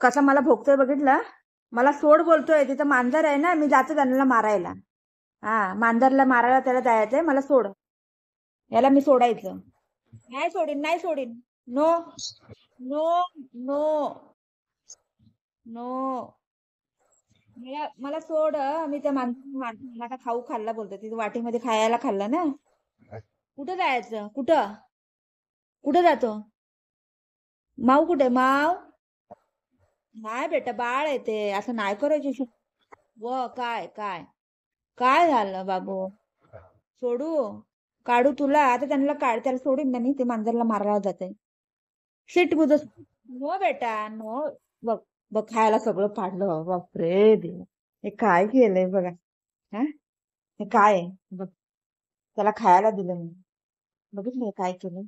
कसा मला भोगतोय बघितलं. मला सोड बोलतोय. तिथं मांजर आहे ना, मी जातो त्यांना मारायला. हा, मांजरला मारायला त्याला जायचंय. मला सोड. याला मी सोडायचं. नाही सोडीन, नाही सोडीन. No, no, no, no. मला मला सोड. मी त्या माझा खाऊ खाल्ला बोलतो. तिथे वाटीमध्ये खायला खाल्ला ना. कुठं जायचं? कुठं? कुठं जातो? माऊ कुठे? माव नाही बेटा, बाळ आहे ते. असं नाही करायची. व काय काय काय झालं बाबू? सोडू? काढू तुला? आता त्यांना काढ, त्याला सोडून ना मी. ते मांजरला मारायला जाते. शिट बुज. नो बेटा, नो. बघ, बघ खायला सगळं पाडलं. बापरे देव, हे काय केलंय बघा. हा, हे काय आहे बघ. त्याला खायला दिलं मी. बघितलं हे काय केलं?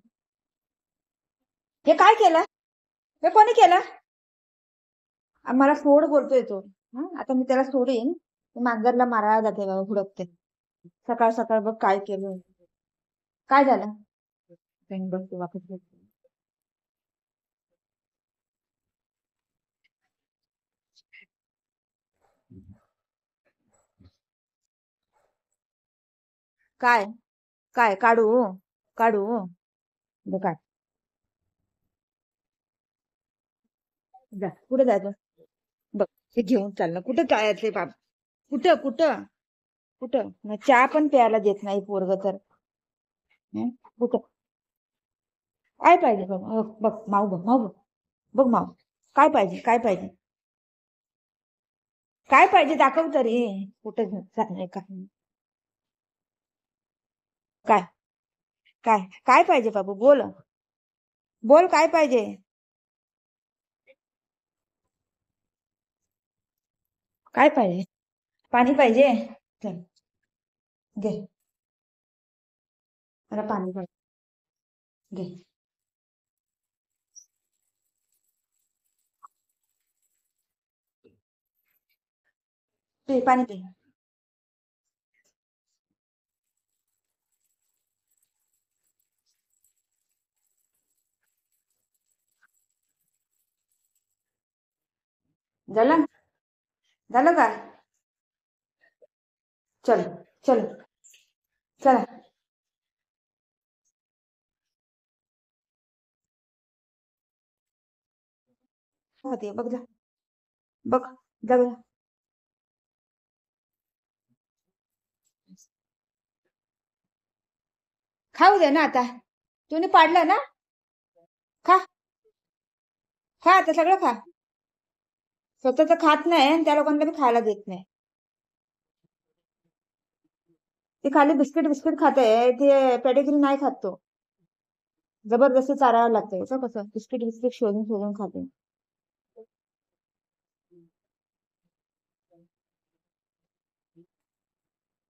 हे काय केलं? हे कोणी केलं? मला सोड बोलतोय तो. आता मी त्याला सोडीन. मांजरला मारायला जाते बाबा, हुडकते. सकाळ सकाळ बघ काय केलं. काय झालं? बघते वापस बघते. काय काय काढू? काढू? बघ काय. जा, कुठे जायचं? बघ, हे घेऊन चाललं. कुठं जायचंय बाप? कुठं कुठं कुठं? चहा पण प्यायला देत नाही पोरग तर. हं? कुठं? काय पाहिजे बघ. बघ माऊ, बघ माऊ, बघ. बघ माऊ. काय पाहिजे? काय पाहिजे? काय पाहिजे दाखव तरी. कुठं चाललंय काय? काय काय काय पाहिजे बाबू? बोल. बोल काय पाहिजे? काय पाहिजे? पाणी पाहिजे? चल, घे. मला पाणी पाहिजे. घे. पे, पाणी पे. झालं? झालं काय? चल, चल, चला. होते बघ जा. बघ, जा जा. खाऊ दे ना आता. तुम्ही पाडलं ना. खा. खा आता सगळं खा. स्वतः तर खात नाही आणि त्या लोकांना बी खायला देत नाही. ते खाली बिस्किट बिस्किट खाते. ते पेडिग्री नाही खात तो. जबरदस्ती चारायला लागते. कसं कसं बिस्किट बिस्किट शोधून शोधून खाते.